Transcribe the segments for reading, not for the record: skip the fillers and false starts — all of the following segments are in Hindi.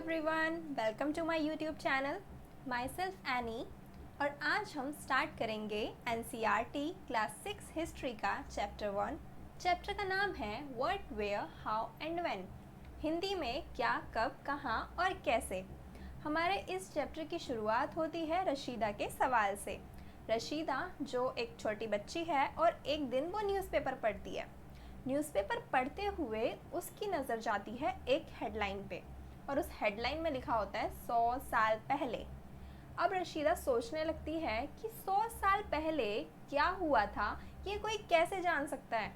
Everyone, welcome to my YouTube channel. Myself Annie. और आज हम स्टार्ट करेंगे एनसीईआरटी क्लास 6 हिस्ट्री का चैप्टर 1। चैप्टर का नाम है what, where, how and when. Hindi में क्या, कब, कहाँ और कैसे। हमारे इस चैप्टर की शुरुआत होती है रशीदा के सवाल से। रशीदा जो एक छोटी बच्ची है और एक दिन वो न्यूज़पेपर पढ़ती है। न्यूज़पेपर पढ़ते हुए उसकी नज़र जाती है एक हेडलाइन पे और उस हेडलाइन में लिखा होता है 100 साल पहले। अब रशीदा सोचने लगती है कि 100 साल पहले क्या हुआ था, ये कोई कैसे जान सकता है।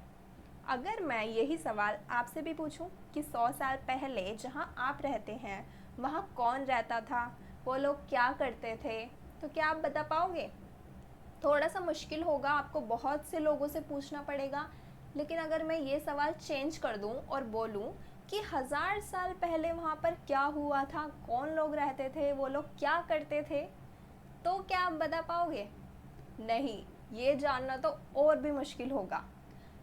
अगर मैं यही सवाल आपसे भी पूछूं कि 100 साल पहले जहां आप रहते हैं वहां कौन रहता था, वो लोग क्या करते थे, तो क्या आप बता पाओगे? थोड़ा सा मुश्किल होगा, आपको बहुत से लोगों से पूछना पड़ेगा। लेकिन अगर मैं ये सवाल चेंज कर दूं और बोलूं कि 1000 साल पहले वहाँ पर क्या हुआ था, कौन लोग रहते थे, वो लोग क्या करते थे, तो क्या आप बता पाओगे? नहीं, ये जानना तो और भी मुश्किल होगा।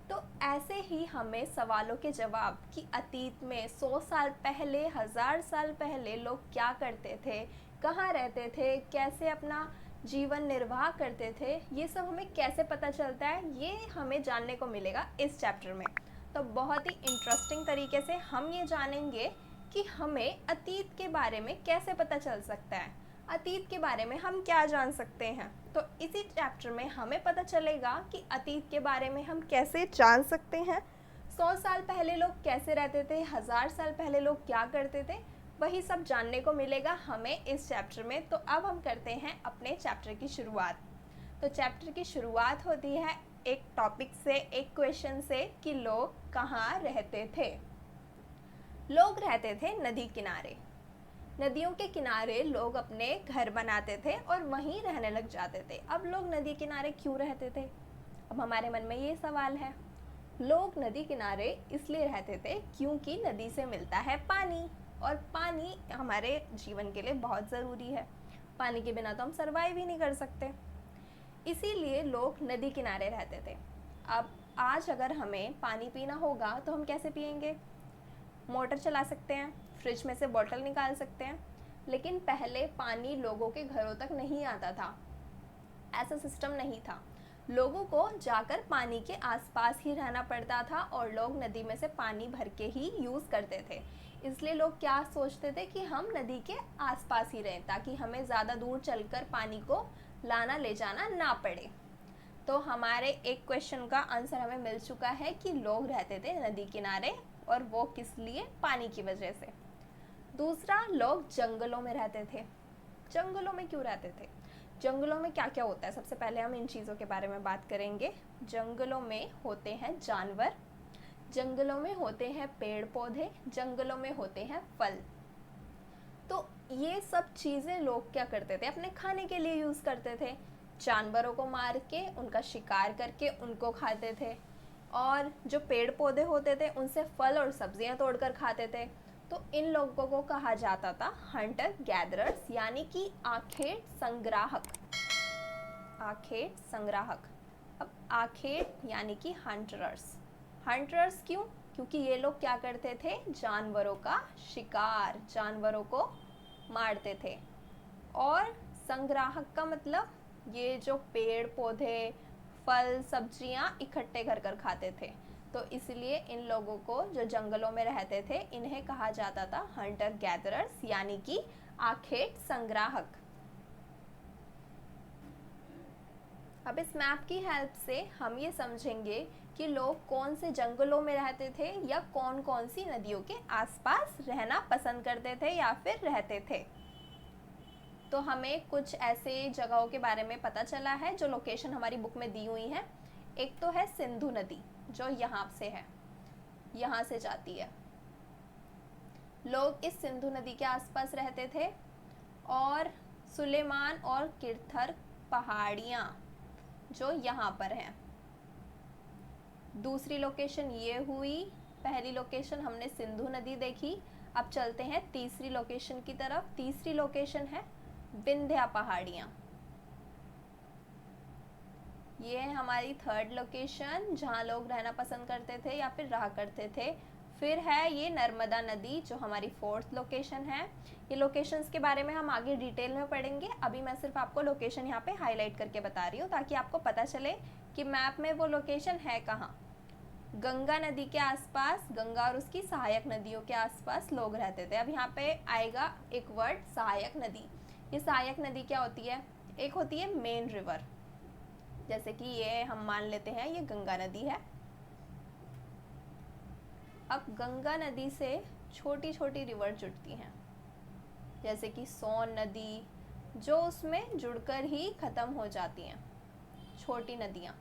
तो ऐसे ही हमें सवालों के जवाब कि अतीत में 100 साल पहले, 1000 साल पहले लोग क्या करते थे, कहाँ रहते थे, कैसे अपना जीवन निर्वाह करते थे, ये सब हमें कैसे पता चलता है, ये हमें जानने को मिलेगा इस चैप्टर में। तो बहुत ही इंटरेस्टिंग तरीके से हम ये जानेंगे कि हमें अतीत के बारे में कैसे पता चल सकता है, अतीत के बारे में हम क्या जान सकते हैं। तो इसी चैप्टर में हमें पता चलेगा कि अतीत के बारे में हम कैसे जान सकते हैं, 100 साल पहले लोग कैसे रहते थे, 1000 साल पहले लोग क्या करते थे, वही सब जानने को मिलेगा हमें इस चैप्टर में। तो अब हम करते हैं अपने चैप्टर की शुरुआत। तो चैप्टर की शुरुआत होती है एक टॉपिक से, एक क्वेश्चन से कि लोग कहाँ रहते थे। लोग रहते थे नदी किनारे। नदियों के किनारे लोग अपने घर बनाते थे और वहीं रहने लग जाते थे। अब लोग नदी किनारे क्यों रहते थे? अब हमारे मन में ये सवाल है। लोग नदी किनारे इसलिए रहते थे क्योंकि नदी से मिलता है पानी, और पानी हमारे जीवन के लिए बहुत ज़रूरी है। पानी के बिना तो हम सर्वाइव ही नहीं कर सकते, इसीलिए लोग नदी किनारे रहते थे। अब आज अगर हमें पानी पीना होगा तो हम कैसे पियेंगे? मोटर चला सकते हैं, फ्रिज में से बॉटल निकाल सकते हैं। लेकिन पहले पानी लोगों के घरों तक नहीं आता था, ऐसा सिस्टम नहीं था। लोगों को जाकर पानी के आसपास ही रहना पड़ता था और लोग नदी में से पानी भर के ही यूज़ करते थे। इसलिए लोग क्या सोचते थे कि हम नदी के आसपास ही रहें ताकि हमें ज़्यादा दूर चलकर पानी को लाना ले जाना ना पड़े। तो हमारे एक क्वेश्चन का आंसर हमें मिल चुका है कि लोग रहते थे नदी किनारे, और वो किस लिए? पानी की वजह से। दूसरा, लोग जंगलों में रहते थे। जंगलों में क्यों रहते थे? जंगलों में क्या क्या होता है, सबसे पहले हम इन चीज़ों के बारे में बात करेंगे। जंगलों में होते हैं जानवर, जंगलों में होते हैं पेड़ पौधे, जंगलों में होते हैं फल। तो ये सब चीज़ें लोग क्या करते थे? अपने खाने के लिए यूज़ करते थे। जानवरों को मार के, उनका शिकार करके उनको खाते थे, और जो पेड़ पौधे होते थे उनसे फल और सब्जियां तोड़कर खाते थे। तो इन लोगों को कहा जाता था हंटर गैदरर्स, यानी कि आखेट संग्राहक। आखेट संग्राहक। अब आखेट यानी कि हंटरर्स। हंटरर्स क्यों? क्योंकि ये लोग क्या करते थे? जानवरों का शिकार, जानवरों को मारते थे। और संग्राहक का मतलब ये जो पेड़ पौधे, फल, सब्जियां इकट्ठे कर कर खाते थे। तो इसलिए इन लोगों को, जो जंगलों में रहते थे, इन्हें कहा जाता था हंटर गैदरर्स, यानी कि आखेट संग्राहक। अब इस मैप की हेल्प से हम ये समझेंगे कि लोग कौन से जंगलों में रहते थे या कौन कौन सी नदियों के आसपास रहना पसंद करते थे या फिर रहते थे। तो हमें कुछ ऐसे जगहों के बारे में पता चला है जो लोकेशन हमारी बुक में दी हुई है। एक तो है सिंधु नदी, जो यहाँ से है, यहाँ से जाती है। लोग इस सिंधु नदी के आसपास रहते थे। और सुलेमान और किरथर पहाड़ियाँ जो यहाँ पर हैं। दूसरी लोकेशन ये हुई। पहली लोकेशन हमने सिंधु नदी देखी। अब चलते हैं तीसरी लोकेशन की तरफ। तीसरी लोकेशन है विंध्या पहाड़ियाँ। ये है हमारी थर्ड लोकेशन, जहाँ लोग रहना पसंद करते थे या फिर रहा करते थे। फिर है ये नर्मदा नदी जो हमारी फोर्थ लोकेशन है। ये लोकेशंस के बारे में हम आगे डिटेल में पढ़ेंगे, अभी मैं सिर्फ आपको लोकेशन यहाँ पे हाईलाइट करके बता रही हूँ ताकि आपको पता चले कि मैप में वो लोकेशन है कहाँ। गंगा नदी के आसपास, गंगा और उसकी सहायक नदियों के आसपास लोग रहते थे। अब यहाँ पे आएगा एक वर्ड सहायक नदी। ये सहायक नदी क्या होती है? एक होती है मेन रिवर, जैसे कि ये हम मान लेते हैं ये गंगा नदी है। अब गंगा नदी से छोटी छोटी रिवर जुड़ती हैं, जैसे कि सोन नदी, जो उसमें जुड़कर ही ख़त्म हो जाती हैं, छोटी नदियाँ।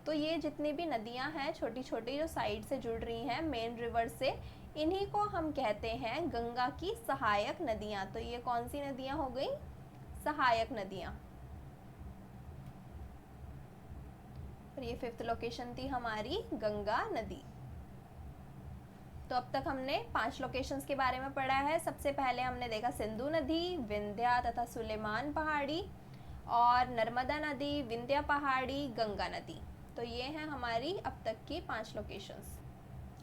तो ये जितनी भी नदियाँ हैं छोटी छोटी जो साइड से जुड़ रही हैं मेन रिवर से, इन्हीं को हम कहते हैं गंगा की सहायक नदियाँ। तो ये कौन सी नदियाँ हो गई? सहायक नदियाँ। और ये फिफ्थ लोकेशन थी हमारी गंगा नदी। तो अब तक हमने 5 लोकेशंस के बारे में पढ़ा है। सबसे पहले हमने देखा सिंधु नदी, विंध्या तथा सुलेमान पहाड़ी, और नर्मदा नदी, विंध्या पहाड़ी, गंगा नदी। तो ये हैं हमारी अब तक की 5 लोकेशंस।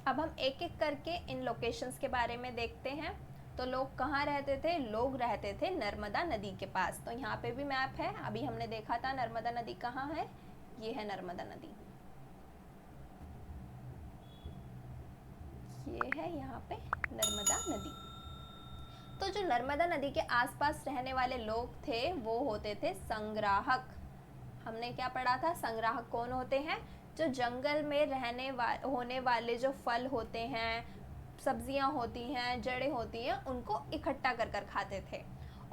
अब हम एक एक करके इन लोकेशंस के बारे में देखते हैं। तो लोग कहाँ रहते थे? लोग रहते थे नर्मदा नदी के पास। तो यहाँ पे भी मैप है, अभी हमने देखा था नर्मदा नदी कहाँ है। ये है नर्मदा नदी, ये है यहाँ पे नर्मदा नदी। तो जो नर्मदा नदी के आसपास रहने वाले लोग थे वो होते थे संग्राहक। हमने क्या पढ़ा था? संग्राहक कौन होते हैं? जो जंगल में होने वाले जो फल होते हैं, सब्जियां होती हैं, जड़ें होती हैं, उनको इकट्ठा कर कर खाते थे।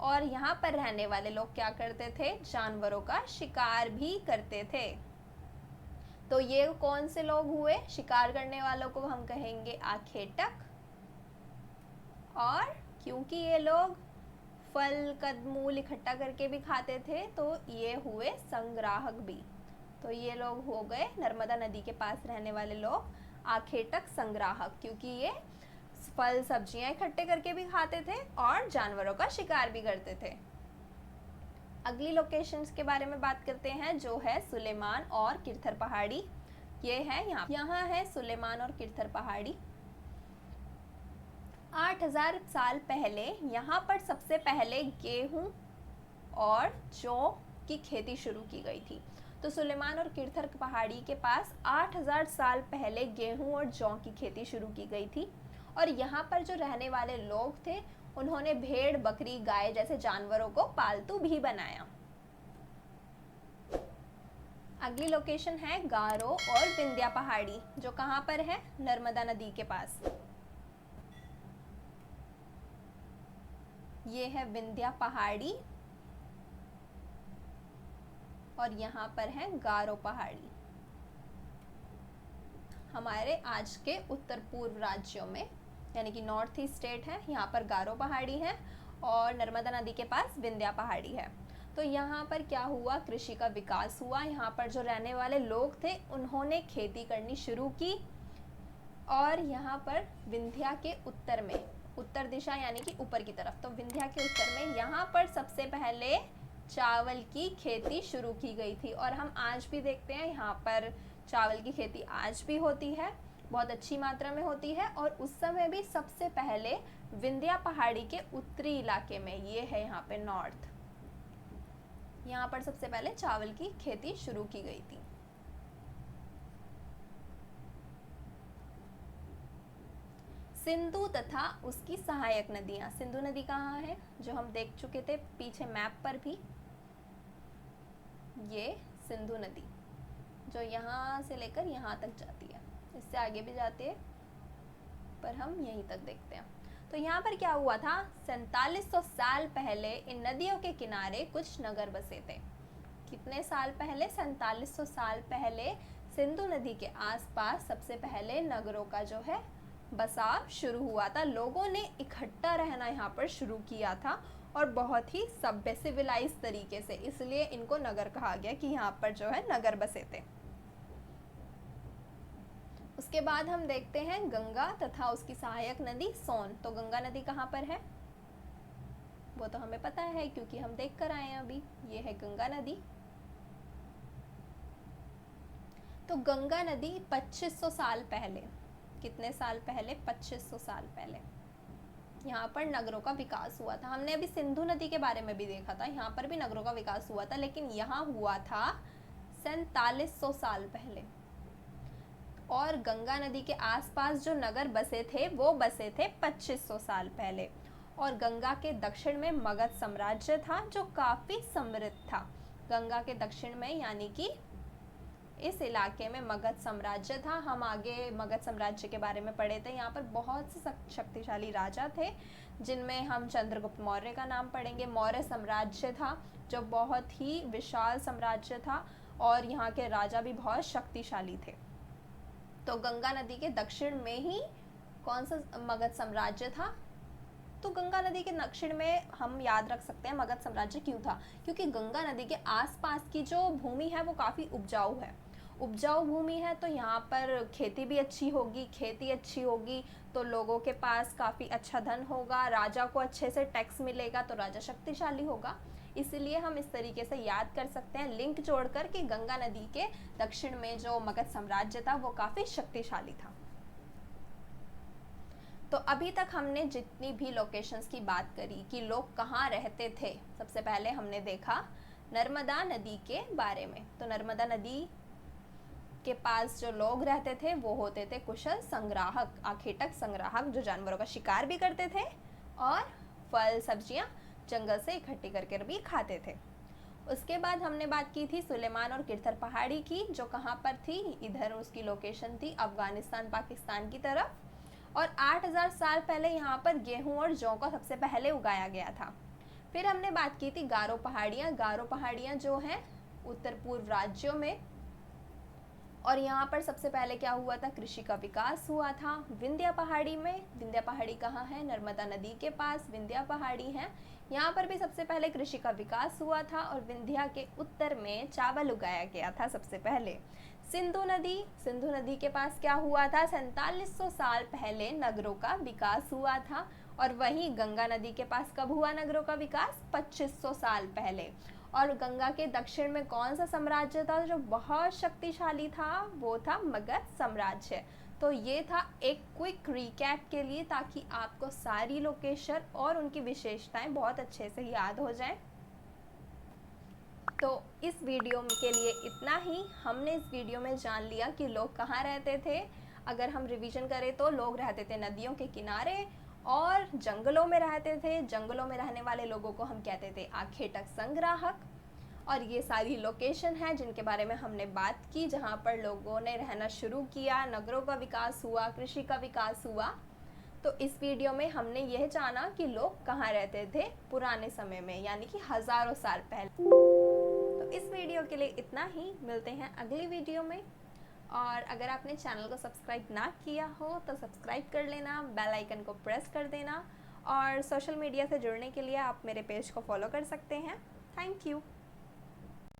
और यहाँ पर रहने वाले लोग क्या करते थे? जानवरों का शिकार भी करते थे। तो ये कौन से लोग हुए? शिकार करने वालों को हम कहेंगे आखेटक। और क्योंकि ये लोग फल कंदमूल इकट्ठा करके भी खाते थे तो ये हुए संग्राहक भी। तो ये लोग हो गए नर्मदा नदी के पास रहने वाले लोग आखेटक संग्राहक, क्योंकि ये फल सब्जियां इकट्ठे करके भी खाते थे और जानवरों का शिकार भी करते थे। अगली लोकेशंस के बारे में बात करते हैं जो है सुलेमान और किरथर पहाड़ी। ये है यहाँ है सुलेमान और किरथर पहाड़ी। 8000 साल पहले यहाँ पर सबसे पहले गेहूं और जौ की खेती शुरू की गई थी। तो सुलेमान और किरथर पहाड़ी के पास 8000 साल पहले गेहूं और जौ की खेती शुरू की गई थी। और यहाँ पर जो रहने वाले लोग थे उन्होंने भेड़, बकरी, गाय जैसे जानवरों को पालतू भी बनाया। अगली लोकेशन है गारो और विंध्या पहाड़ी, जो कहाँ पर है? नर्मदा नदी के पास। ये है विंध्या पहाड़ी और यहाँ पर है गारो पहाड़ी। हमारे आज के उत्तर पूर्व राज्यों में, यानी कि नॉर्थ ईस्ट स्टेट है, यहाँ पर गारो पहाड़ी है और नर्मदा नदी के पास विंध्या पहाड़ी है। तो यहाँ पर क्या हुआ? कृषि का विकास हुआ। यहाँ पर जो रहने वाले लोग थे उन्होंने खेती करनी शुरू की। और यहाँ पर विंध्या के उत्तर में, उत्तर दिशा यानी कि ऊपर की तरफ, तो विंध्या के उत्तर में यहाँ पर सबसे पहले चावल की खेती शुरू की गई थी। और हम आज भी देखते हैं यहाँ पर चावल की खेती आज भी होती है, बहुत अच्छी मात्रा में होती है। और उस समय भी सबसे पहले विंध्या पहाड़ी के उत्तरी इलाके में, ये है यहाँ पे नॉर्थ, यहाँ पर सबसे पहले चावल की खेती शुरू की गई थी। सिंधु तथा उसकी सहायक नदियां। सिंधु नदी कहाँ है? जो हम देख चुके थे पीछे मैप पर भी, ये सिंधु नदी जो यहाँ से लेकर यहाँ तक जाती है, इससे आगे भी जाती है पर हम यहीं तक देखते हैं। तो यहाँ पर क्या हुआ था? 4700 साल पहले इन नदियों के किनारे कुछ नगर बसे थे। कितने साल पहले? 4700 साल पहले सिंधु नदी के आसपास सबसे पहले नगरों का जो है बसाव शुरू हुआ था। लोगों ने इकट्ठा रहना यहाँ पर शुरू किया था और बहुत ही सभ्य सिविलाइज तरीके से, इसलिए इनको नगर कहा गया कि यहाँ पर जो है नगर बसे थे। उसके बाद हम देखते हैं गंगा तथा उसकी सहायक नदी सोन। तो गंगा नदी कहाँ पर है? वो तो हमें पता है क्योंकि हम देख कर आए हैं अभी। ये है गंगा नदी। तो गंगा नदी 2500 साल पहले कितने साल पहले? 2500 साल पहले यहाँ पर नगरों का विकास हुआ था। हमने अभी सिंधु नदी के बारे में भी देखा था, यहाँ पर भी नगरों का विकास हुआ था, लेकिन यहाँ हुआ था 4700 साल पहले। और गंगा नदी के आसपास जो नगर बसे थे वो बसे थे 2500 साल पहले। और गंगा के दक्षिण में मगध साम्राज्य था जो काफ़ी समृद्ध था। गंगा के दक्षिण में यानी कि इस इलाके में मगध साम्राज्य था। हम आगे मगध साम्राज्य के बारे में पढ़े थे। यहाँ पर बहुत से शक्तिशाली राजा थे जिनमें हम चंद्रगुप्त मौर्य का नाम पढ़ेंगे। मौर्य साम्राज्य था जो बहुत ही विशाल साम्राज्य था और यहाँ के राजा भी बहुत शक्तिशाली थे। तो गंगा नदी के दक्षिण में ही कौन सा मगध साम्राज्य था? तो गंगा नदी के दक्षिण में हम याद रख सकते हैं मगध साम्राज्य क्यों था, क्योंकि गंगा नदी के आसपास की जो भूमि है वो काफ़ी उपजाऊ है। उपजाऊ भूमि है तो यहाँ पर खेती भी अच्छी होगी, खेती अच्छी होगी तो लोगों के पास काफ़ी अच्छा धन होगा, राजा को अच्छे से टैक्स मिलेगा तो राजा शक्तिशाली होगा। इसलिए हम इस तरीके से याद कर सकते हैं लिंक जोड़कर कि गंगा नदी के दक्षिण में जो मगध साम्राज्य था वो काफ़ी शक्तिशाली था। तो अभी तक हमने जितनी भी लोकेशंस की बात करी कि लोग कहाँ रहते थे, सबसे पहले हमने देखा नर्मदा नदी के बारे में। तो नर्मदा नदी के पास जो लोग रहते थे वो होते थे कुशल संग्राहक, आखेटक संग्राहक, जो जानवरों का शिकार भी करते थे और फल सब्जियां जंगल से इकट्ठी करके भी खाते थे। उसके बाद हमने बात की थी सुलेमान और किरथर पहाड़ी की, जो कहाँ पर थी? इधर उसकी लोकेशन थी अफगानिस्तान पाकिस्तान की तरफ। और 8000 साल पहले यहाँ पर गेहूं और जौ को सबसे पहले उगाया गया था। फिर हमने बात की थी गारो पहाड़ियाँ। गारो पहाड़ियाँ जो हैं उत्तर पूर्व राज्यों में, और यहाँ पर सबसे पहले क्या हुआ था? कृषि का विकास हुआ था। विंध्या पहाड़ी में, विंध्या पहाड़ी कहाँ है? नर्मदा नदी के पास विंध्या पहाड़ी है। यहाँ पर भी सबसे पहले कृषि का विकास हुआ था और विंध्या के उत्तर में चावल उगाया गया था सबसे पहले। सिंधु नदी, सिंधु नदी के पास क्या हुआ था? 4700 साल पहले नगरों का विकास हुआ था। और वहीं गंगा नदी के पास कब हुआ नगरों का विकास? 2500 साल पहले। और गंगा के दक्षिण में कौन सा साम्राज्य था जो बहुत शक्तिशाली था? वो था मगध साम्राज्य। तो ये था एक क्विक रिकैप के लिए, ताकि आपको सारी लोकेशन और उनकी विशेषताएं बहुत अच्छे से याद हो जाएं। तो इस वीडियो के लिए इतना ही। हमने इस वीडियो में जान लिया कि लोग कहाँ रहते थे। अगर हम रिवीजन करें तो लोग रहते थे नदियों के किनारे और जंगलों में रहते थे। जंगलों में रहने वाले लोगों को हम कहते थे आखेटक संग्राहक। और ये सारी लोकेशन है जिनके बारे में हमने बात की, जहाँ पर लोगों ने रहना शुरू किया, नगरों का विकास हुआ, कृषि का विकास हुआ। तो इस वीडियो में हमने यह जाना कि लोग कहाँ रहते थे पुराने समय में, यानी कि हज़ारों साल पहले। तो इस वीडियो के लिए इतना ही। मिलते हैं अगली वीडियो में। और अगर आपने चैनल को सब्सक्राइब ना किया हो तो सब्सक्राइब कर लेना, बेल आइकन को प्रेस कर देना। और सोशल मीडिया से जुड़ने के लिए आप मेरे पेज को फॉलो कर सकते हैं। Thank you.